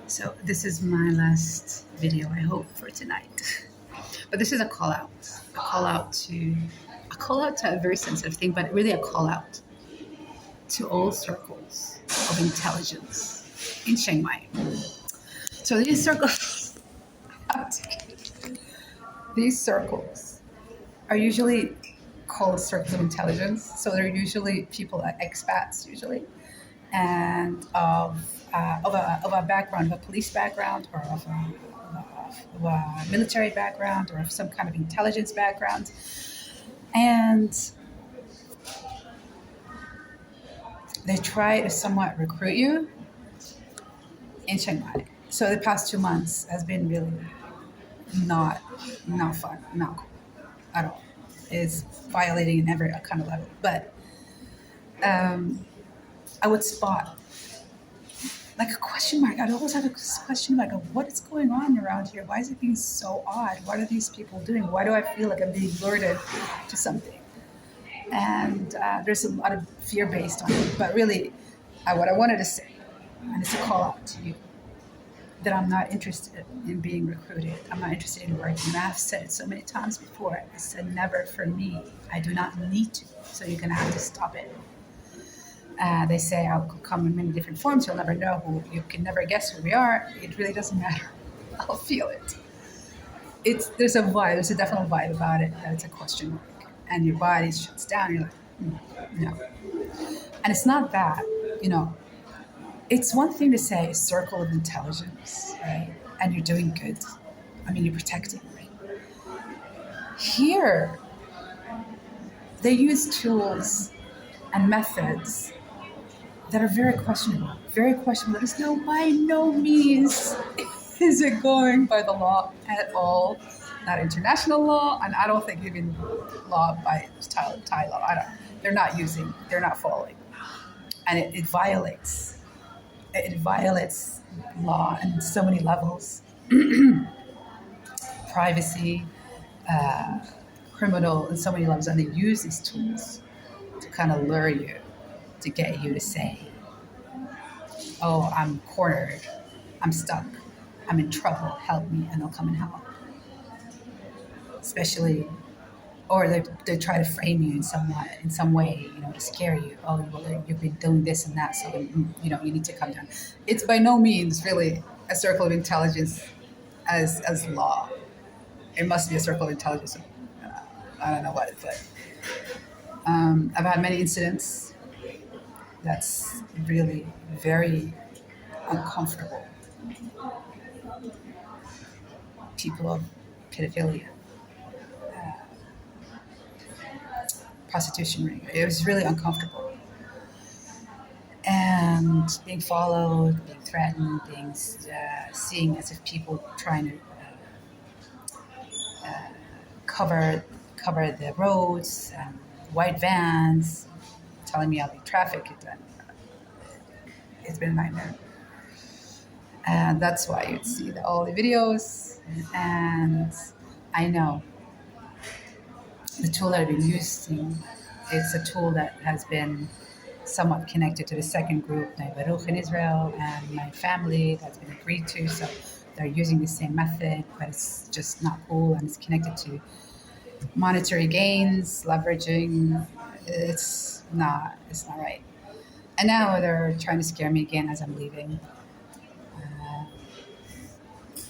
So this is my last video, I hope, for tonight. But this is a call out to a very sensitive thing, but really a call out to all circles of intelligence in Chiang Mai. So these circles are usually called circles of intelligence. So they're usually people, expats usually, and of a background, of a police background, or of a military background, or of some kind of intelligence background. And they try to somewhat recruit you in Chiang Mai. So the past 2 months has been really not not fun, not cool at all. It's violating in every kind of level. But I would spot like a question mark. I'd always have a question mark of what is going on around here? Why is it being so odd? What are these people doing? Why do I feel like I'm being lured to something? And there's a lot of fear based on it. But really, what I wanted to say, and it's a call out to you, that I'm not interested in being recruited. I'm not interested in working. And I've said it so many times before. I said never for me. I do not need to. So you're going to have to stop it. They say I'll come in many different forms. You'll never know who. You can never guess who we are. It really doesn't matter. I'll feel it. There's a vibe. There's a definite vibe about it that it's a question mark, and your body shuts down. You're like, no. And it's not that. It's one thing to say a circle of intelligence, right? And you're doing good. I mean, you're protecting, right? Here, they use tools and methods that are very questionable. Very questionable. By no means is it going by the law at all. Not international law, and I don't think even law by Thai law. They're not following. And it violates. It violates law on so many levels. Privacy, criminal, in so many levels. And they use these tools to kind of lure you, to get you to say, oh, I'm cornered, I'm stuck, I'm in trouble, help me, and they'll come and help. Especially, or they try to frame you in some way, to scare you. Oh, well, you've been doing this and that, so you need to come down. It's by no means really a circle of intelligence as law. It must be a circle of intelligence. I don't know what, but I've had many incidents that's really very uncomfortable. People of pedophilia, prostitution ring. It was really uncomfortable. And being followed, being threatened, being seeing as if people trying to cover the roads, white vans, telling me I'll be trafficked. It's been a nightmare. And that's why you'd see all the videos. And I know the tool that I've been using, it's a tool that has been somewhat connected to the second group, Baruch in Israel, and my family that's been agreed to. So they're using the same method, but it's just not cool, and it's connected to monetary gains, leveraging. It's not right. And now they're trying to scare me again as I'm leaving.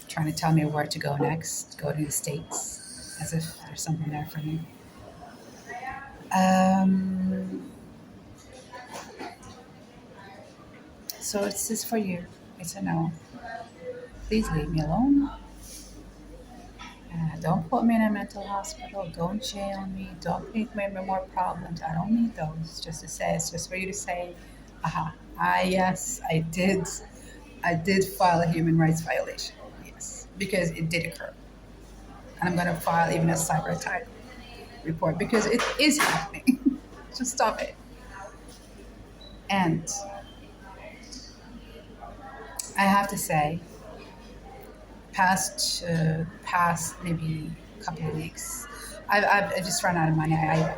Trying to tell me where to go next, go to the States, as if there's something there for me. So it's just for you. It's a no. Please leave me alone. Don't put me in a mental hospital. Don't jail me. Don't make me more problems. I don't need those. Just to say, it's just for you to say, yes, I did file a human rights violation. Yes, because it did occur. And I'm going to file even a cyber attack report because it is happening. Just stop it. And I have to say, past maybe a couple of weeks, I just ran out of money. I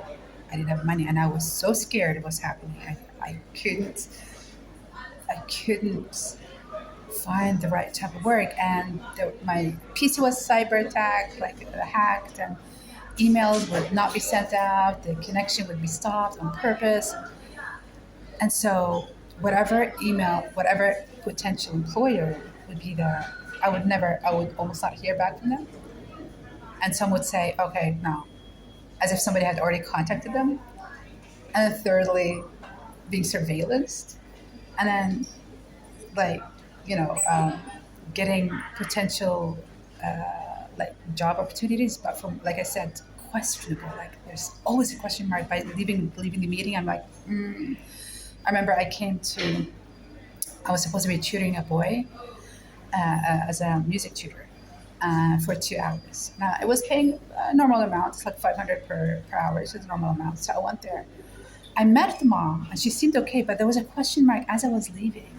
didn't have money, and I was so scared of what's happening. I couldn't find the right type of work. And my PC was cyber attacked, like hacked, and emails would not be sent out. The connection would be stopped on purpose. And so, whatever email, whatever potential employer would be there, I would almost not hear back from them. And some would say, okay, no, as if somebody had already contacted them. And then thirdly, being surveillanced. And then, like, you know, getting potential like job opportunities, but from, like I said, questionable. Like there's always a question mark. By leaving the meeting, I'm like, I remember I was supposed to be tutoring a boy as a music tutor for 2 hours. Now it was paying a normal amount. It's like 500 per hour. It's a normal amount. So I went there. I met the mom and she seemed okay, but there was a question mark as I was leaving.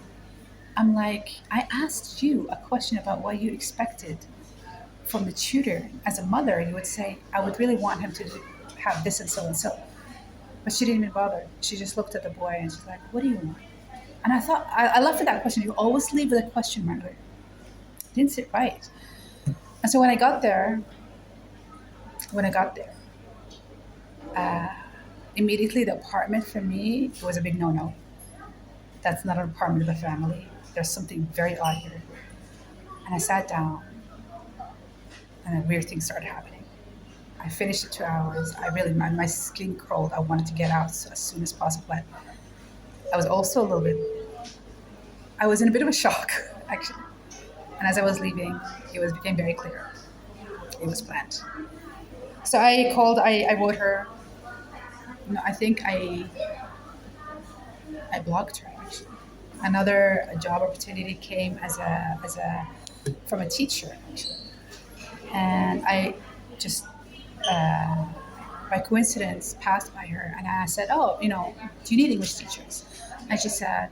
I'm like, I asked you a question about what you expected from the tutor. As a mother, you would say, I would really want him to have this and so and so. But she didn't even bother. She just looked at the boy and she's like, what do you want? And I thought, I left with that question. You always leave with a question mark. Didn't sit right. And so when I got there, uh, immediately the apartment for me was a big no-no. That's not an apartment of a family. There's something very odd here. And I sat down and then weird things started happening. I finished the 2 hours. My skin crawled. I wanted to get out as soon as possible. But I was also I was in a bit of a shock, actually. And as I was leaving, became very clear. It was planned. So I wrote her. No, I think I blocked her, actually. Another job opportunity came from a teacher, actually. And I just by coincidence passed by her and I said, oh, do you need English teachers? And she said,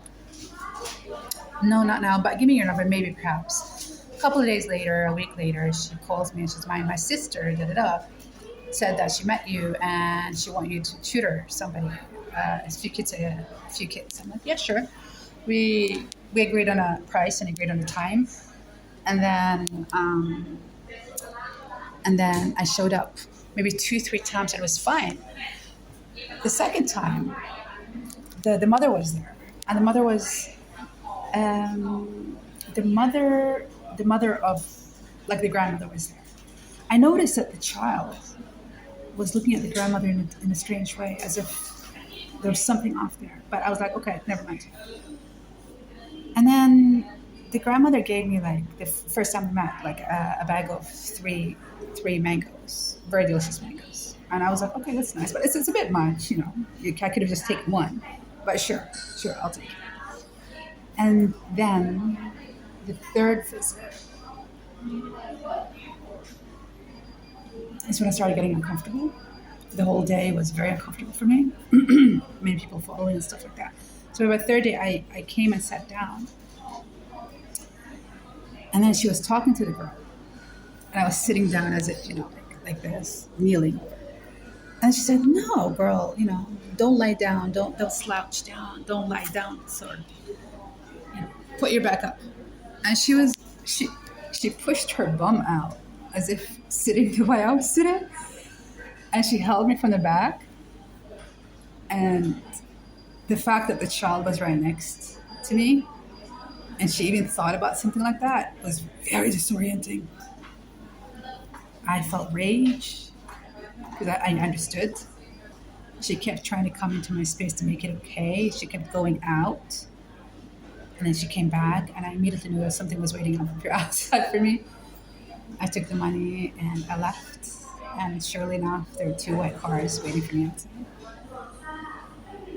no, not now, but give me your number, maybe perhaps. A couple of days later, a week later, she calls me and she's my sister, said that she met you and she wants you to tutor somebody, a few kids. I'm like, yeah, sure. We agreed on a price and agreed on the time. And then I showed up maybe 2-3 times and it was fine. The second time, the mother was there, and the mother was the mother of, like, the grandmother was there. I noticed that the child was looking at the grandmother in a strange way, as if there was something off there. But I was like, okay, never mind. And then the grandmother gave me, like, the first time we met, like a bag of three mangoes, very delicious mangoes. And I was like, okay, that's nice, but it's a bit much, I could have just taken one, but sure, I'll take it. And then the third visit is when I started getting uncomfortable. The whole day was very uncomfortable for me. Many people following and stuff like that. So by the third day, I came and sat down. And then she was talking to the girl. And I was sitting down as if, like this, kneeling. And she said, no, girl, don't lie down. Don't slouch down. Don't lie down, sort of. Put your back up. And she pushed her bum out as if sitting the way I was sitting. And she held me from the back. And the fact that the child was right next to me, and she even thought about something like that, was very disorienting. I felt rage because I understood. She kept trying to come into my space to make it okay. She kept going out. And then she came back, and I immediately knew that something was waiting outside for me. I took the money and I left. And surely enough, there were 2 white cars waiting for me outside.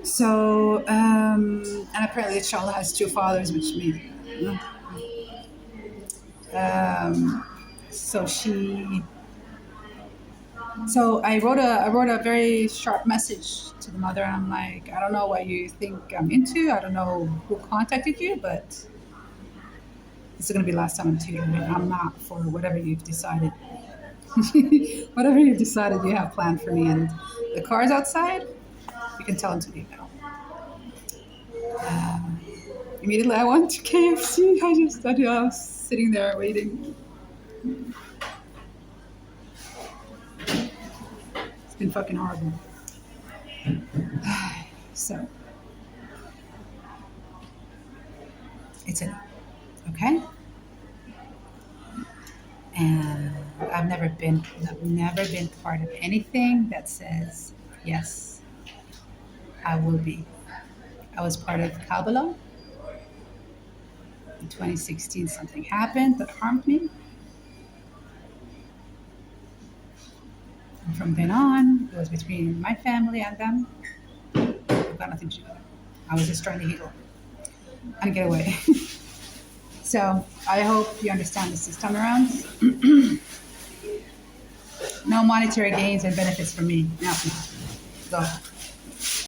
So, and apparently the child has 2 fathers, which means, So I wrote a very sharp message to the mother. I'm like, I don't know what you think I'm into. I don't know who contacted you, but this is going to be the last time I'm tutoring. I'm not for whatever you've decided. Whatever you've decided you have planned for me. And the car's outside, you can tell them to leave now. Immediately I went to KFC. I was sitting there waiting. It's been fucking horrible. So it's enough. Okay? And I've never been part of anything that says, yes, I will be. I was part of Kabbalah. In 2016, something happened that harmed me. And from then on, it was between my family and them. I've got nothing to do with it. I was just trying to heal and get away. So I hope you understand this time around. No monetary gains and benefits for me. No. Go.